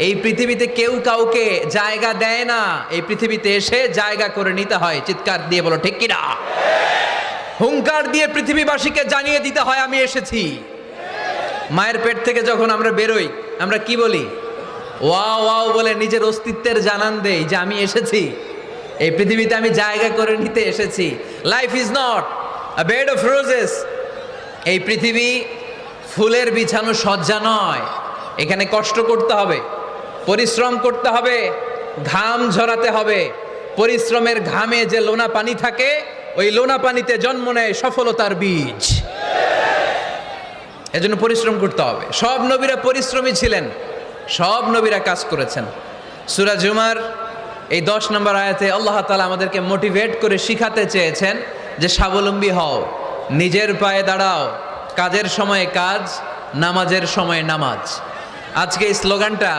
এই পৃথিবীতে কেউ কাউকে জায়গা দেয় না, এই পৃথিবীতে এসে জায়গা করে নিতে হয়। চিৎকার দিয়ে বলো ঠিক কিনা? হুঙ্কার দিয়ে পৃথিবীবাসীকে জানিয়ে দিতে হয় আমি এসেছি। মায়ের পেট থেকে যখন আমরা বেরোই আমরা কি বলি? ওয়াও ওয়াও বলে নিজের অস্তিত্বের জানান দেই যে আমি এসেছি, এই পৃথিবীতে আমি জায়গা করে নিতে এসেছি। Life is not a bed of roses. এই পৃথিবী ফুলের বিছানো সজ্জা নয়। এখানে কষ্ট করতে হবে, পরিশ্রম করতে হবে, ঘাম ঝরাতে হবে। পরিশ্রমের ঘামে যে লোনা পানি থাকে, ওই লোনা পানিতে জন্ম নেয় সফলতার বীজ। এজন্য পরিশ্রম করতে হবে। সব নবীরা পরিশ্রমী ছিলেন, সব নবীরা কাজ করেছেন। সূরা জুমার এই 10 নম্বর আয়াতে আল্লাহ তাআলা আমাদেরকে মোটিভেট করে শিখাতে চেয়েছেন যে স্বাবলম্বী হও, নিজের পায়ে দাঁড়াও, কাজের সময়ে কাজ, নামাজের সময়ে নামাজ। আজকে এই স্লোগানটা